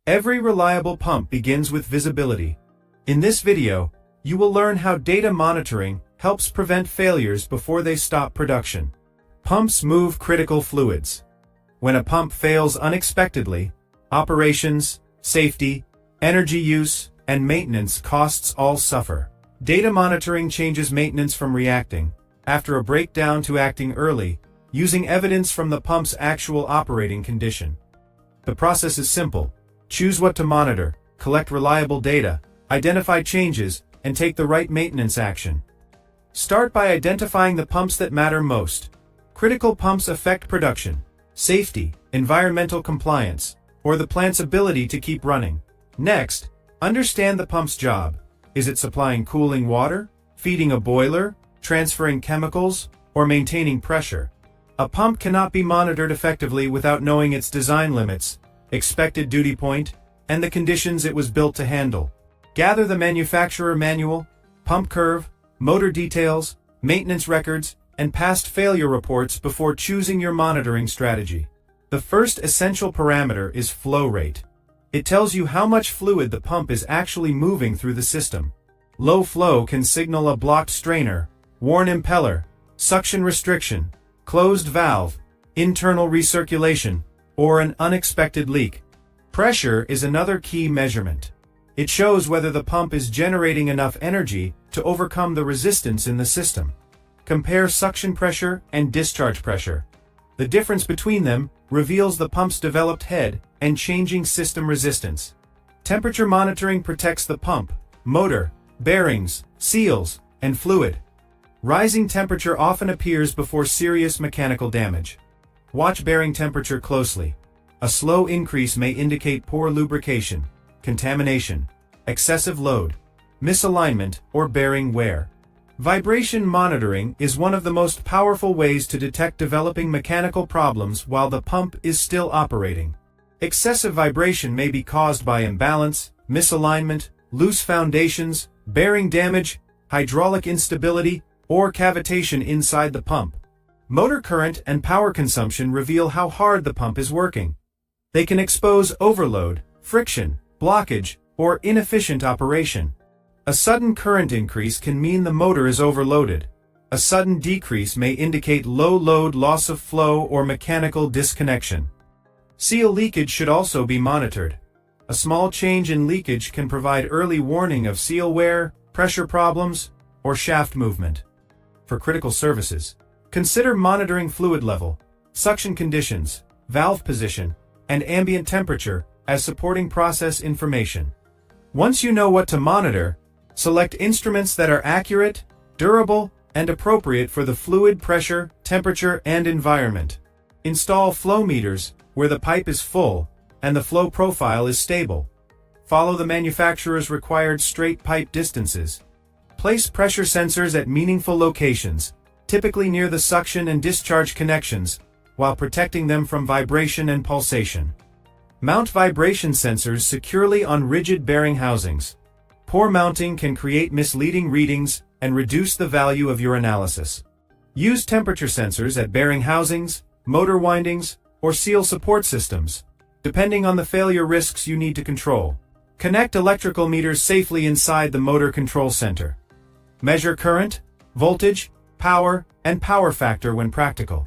Every reliable pump begins with visibility. In this video, you will learn how data monitoring helps prevent failures before they stop production. Pumps move critical fluids. When a pump fails unexpectedly, operations, safety, energy use, and maintenance costs all suffer. Data monitoring changes maintenance from reacting after a breakdown to acting early, using evidence from the pump's actual operating condition. The process is simple. Choose what to monitor, collect reliable data, identify changes, and take the right maintenance action. Start by identifying the pumps that matter most. Critical pumps affect production, safety, environmental compliance, or the plant's ability to keep running. Next, understand the pump's job. Is it supplying cooling water, feeding a boiler, transferring chemicals, or maintaining pressure? A pump cannot be monitored effectively without knowing its design limits, expected duty point, and the conditions it was built to handle. Gather the manufacturer manual, pump curve, motor details, maintenance records, and past failure reports before choosing your monitoring strategy. The first essential parameter is flow rate. It tells you how much fluid the pump is actually moving through the system. Low flow can signal a blocked strainer, worn impeller, suction restriction, closed valve, internal recirculation, or an unexpected leak. Pressure is another key measurement. It shows whether the pump is generating enough energy to overcome the resistance in the system. Compare suction pressure and discharge pressure. The difference between them reveals the pump's developed head and changing system resistance. Temperature monitoring protects the pump, motor, bearings, seals, and fluid. Rising temperature often appears before serious mechanical damage. Watch bearing temperature closely. A slow increase may indicate poor lubrication, contamination, excessive load, misalignment, or bearing wear. Vibration monitoring is one of the most powerful ways to detect developing mechanical problems while the pump is still operating. Excessive vibration may be caused by imbalance, misalignment, loose foundations, bearing damage, hydraulic instability, or cavitation inside the pump. Motor current and power consumption reveal how hard the pump is working. They can expose overload, friction, blockage, or inefficient operation. A sudden current increase can mean the motor is overloaded. A sudden decrease may indicate low load, loss of flow, or mechanical disconnection. Seal leakage should also be monitored. A small change in leakage can provide early warning of seal wear, pressure problems, or shaft movement. For critical services, consider monitoring fluid level, suction conditions, valve position, and ambient temperature as supporting process information. Once you know what to monitor, select instruments that are accurate, durable, and appropriate for the fluid pressure, temperature, and environment. Install flow meters where the pipe is full and the flow profile is stable. Follow the manufacturer's required straight pipe distances. Place pressure sensors at meaningful locations, typically near the suction and discharge connections, while protecting them from vibration and pulsation. Mount vibration sensors securely on rigid bearing housings. Poor mounting can create misleading readings and reduce the value of your analysis. Use temperature sensors at bearing housings, motor windings, or seal support systems, depending on the failure risks you need to control. Connect electrical meters safely inside the motor control center. Measure current, voltage, power, and power factor when practical.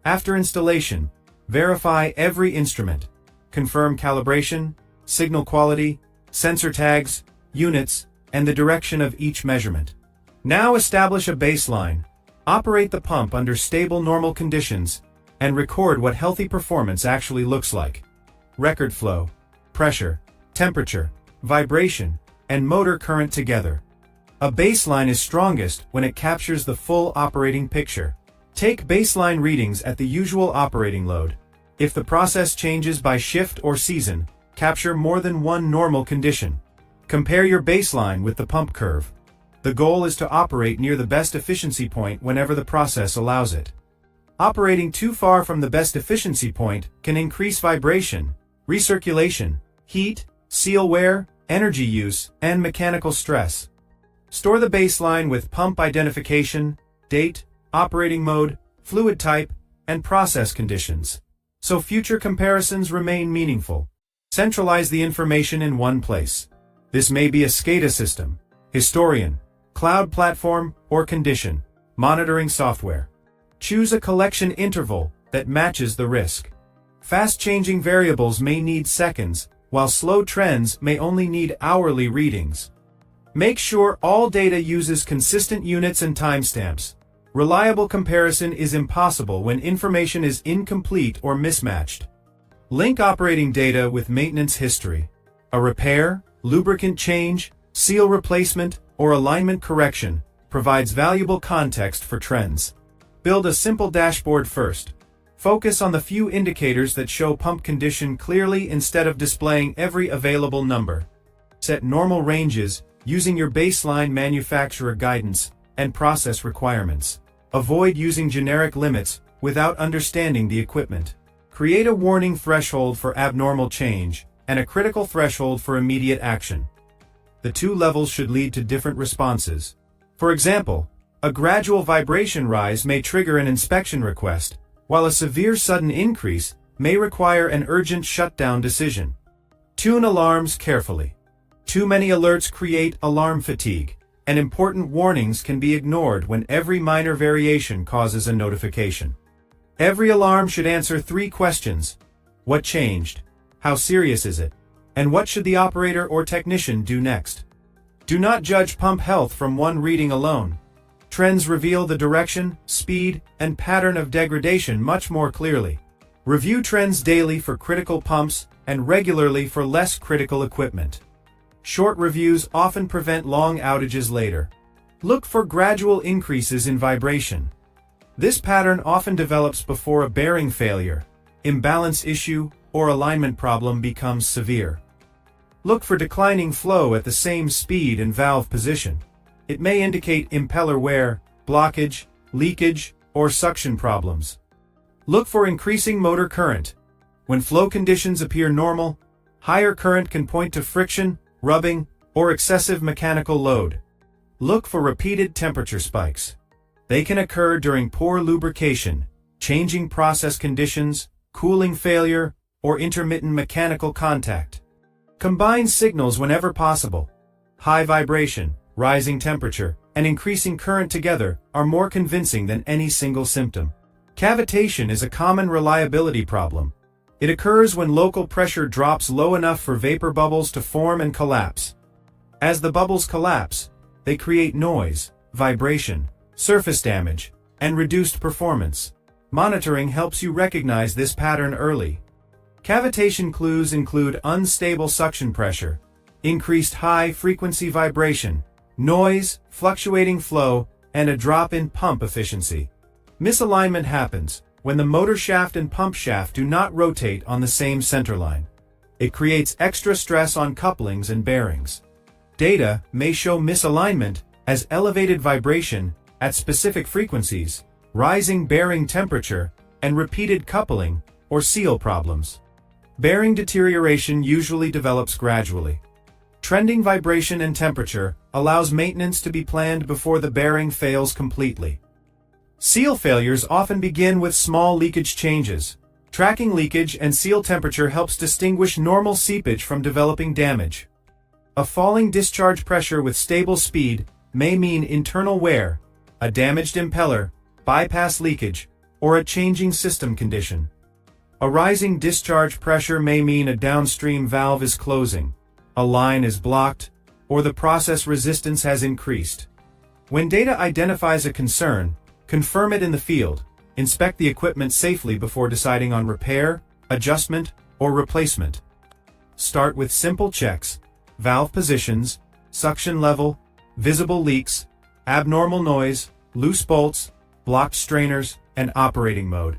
After installation, verify every instrument. Confirm calibration, signal quality, sensor tags, units, and the direction of each measurement. Now establish a baseline. Operate the pump under stable normal conditions and record what healthy performance actually looks like. Record flow, pressure, temperature, vibration, and motor current together. A baseline is strongest when it captures the full operating picture. Take baseline readings at the usual operating load. If the process changes by shift or season, capture more than one normal condition. Compare your baseline with the pump curve. The goal is to operate near the best efficiency point whenever the process allows it. Operating too far from the best efficiency point can increase vibration, recirculation, heat, seal wear, energy use, and mechanical stress. Store the baseline with pump identification, date, operating mode, fluid type, and process conditions, so future comparisons remain meaningful. Centralize the information in one place. This may be a SCADA system, historian, cloud platform, or condition monitoring software. Choose a collection interval that matches the risk. Fast-changing variables may need seconds, while slow trends may only need hourly readings. Make sure all data uses consistent units and timestamps. Reliable comparison is impossible when information is incomplete or mismatched. Link operating data with maintenance history. A repair, lubricant change, seal replacement, or alignment correction provides valuable context for trends. Build a simple dashboard first. Focus on the few indicators that show pump condition clearly instead of displaying every available number. Set normal ranges using your baseline manufacturer guidance and process requirements. Avoid using generic limits without understanding the equipment. Create a warning threshold for abnormal change and a critical threshold for immediate action. The two levels should lead to different responses. For example, a gradual vibration rise may trigger an inspection request, while a severe sudden increase may require an urgent shutdown decision. Tune alarms carefully. Too many alerts create alarm fatigue, and important warnings can be ignored when every minor variation causes a notification. Every alarm should answer 3 questions. What changed? How serious is it? And what should the operator or technician do next? Do not judge pump health from one reading alone. Trends reveal the direction, speed, and pattern of degradation much more clearly. Review trends daily for critical pumps and regularly for less critical equipment. Short reviews often prevent long outages later. Look for gradual increases in vibration. This pattern often develops before a bearing failure, imbalance issue, or alignment problem becomes severe. Look for declining flow at the same speed and valve position. It may indicate impeller wear, blockage, leakage, or suction problems. Look for increasing motor current. When flow conditions appear normal, higher current can point to friction, rubbing, or excessive mechanical load. Look for repeated temperature spikes. They can occur during poor lubrication, changing process conditions, cooling failure, or intermittent mechanical contact. Combine signals whenever possible. High vibration, rising temperature, and increasing current together are more convincing than any single symptom. Cavitation is a common reliability problem. It occurs when local pressure drops low enough for vapor bubbles to form and collapse. As the bubbles collapse, they create noise, vibration, surface damage, and reduced performance. Monitoring helps you recognize this pattern early. Cavitation clues include unstable suction pressure, increased high-frequency vibration, noise, fluctuating flow, and a drop in pump efficiency. Misalignment happens when the motor shaft and pump shaft do not rotate on the same centerline. It creates extra stress on couplings and bearings. Data may show misalignment as elevated vibration at specific frequencies, rising bearing temperature, and repeated coupling or seal problems. Bearing deterioration usually develops gradually. Trending vibration and temperature allows maintenance to be planned before the bearing fails completely. Seal failures often begin with small leakage changes. Tracking leakage and seal temperature helps distinguish normal seepage from developing damage. A falling discharge pressure with stable speed may mean internal wear, a damaged impeller, bypass leakage, or a changing system condition. A rising discharge pressure may mean a downstream valve is closing, a line is blocked, or the process resistance has increased. When data identifies a concern, confirm it in the field. Inspect the equipment safely before deciding on repair, adjustment, or replacement. Start with simple checks: valve positions, suction level, visible leaks, abnormal noise, loose bolts, blocked strainers, and operating mode.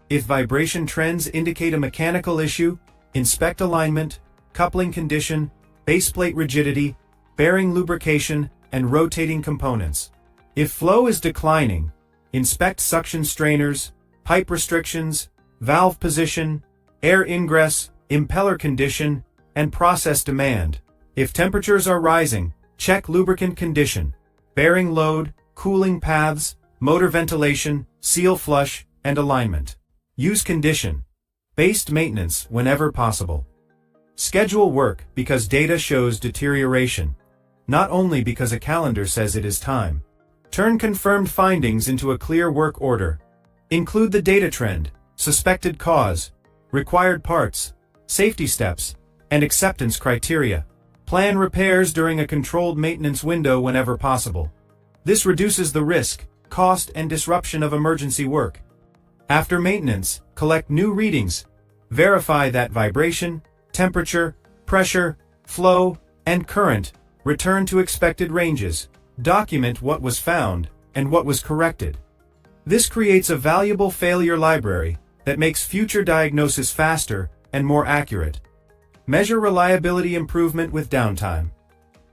If vibration trends indicate a mechanical issue, inspect alignment, coupling condition, baseplate rigidity, bearing lubrication, and rotating components. If flow is declining, inspect suction strainers, pipe restrictions, valve position, air ingress, impeller condition, and process demand. If temperatures are rising, check lubricant condition, bearing load, cooling paths, motor ventilation, seal flush, and alignment. Use condition-based maintenance whenever possible. Schedule work because data shows deterioration, not only because a calendar says it is time. Turn confirmed findings into a clear work order. Include the data trend, suspected cause, required parts, safety steps, and acceptance criteria. Plan repairs during a controlled maintenance window whenever possible. This reduces the risk, cost, and disruption of emergency work. After maintenance, collect new readings. Verify that vibration, temperature, pressure, flow, and current return to expected ranges. Document what was found and what was corrected. This creates a valuable failure library that makes future diagnosis faster and more accurate. Measure reliability improvement with downtime.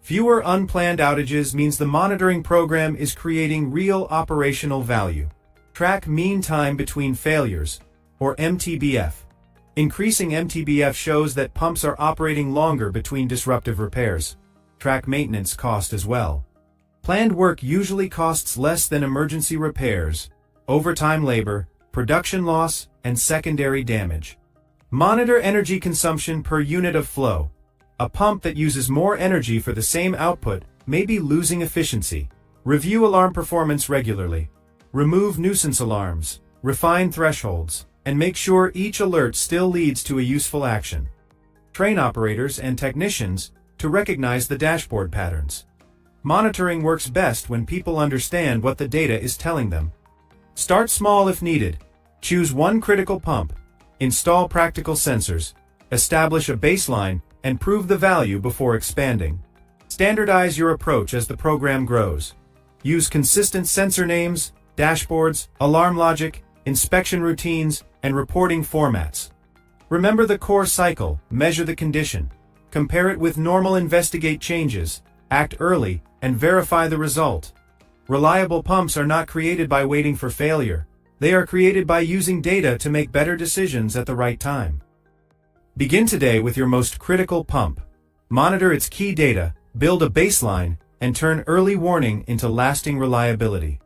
Fewer unplanned outages means the monitoring program is creating real operational value. Track mean time between failures, or MTBF. Increasing MTBF shows that pumps are operating longer between disruptive repairs. Track maintenance cost as well. Planned work usually costs less than emergency repairs, overtime labor, production loss, and secondary damage. Monitor energy consumption per unit of flow. A pump that uses more energy for the same output may be losing efficiency. Review alarm performance regularly. Remove nuisance alarms, refine thresholds, and make sure each alert still leads to a useful action. Train operators and technicians to recognize the dashboard patterns. Monitoring works best when people understand what the data is telling them. Start small if needed. Choose one critical pump. Install practical sensors. Establish a baseline and prove the value before expanding. Standardize your approach as the program grows. Use consistent sensor names, dashboards, alarm logic, inspection routines, and reporting formats. Remember the core cycle, measure the condition. Compare it with normal, investigate changes, act early, and verify the result. Reliable pumps are not created by waiting for failure. They are created by using data to make better decisions at the right time. Begin today with your most critical pump. Monitor its key data, build a baseline, and turn early warning into lasting reliability.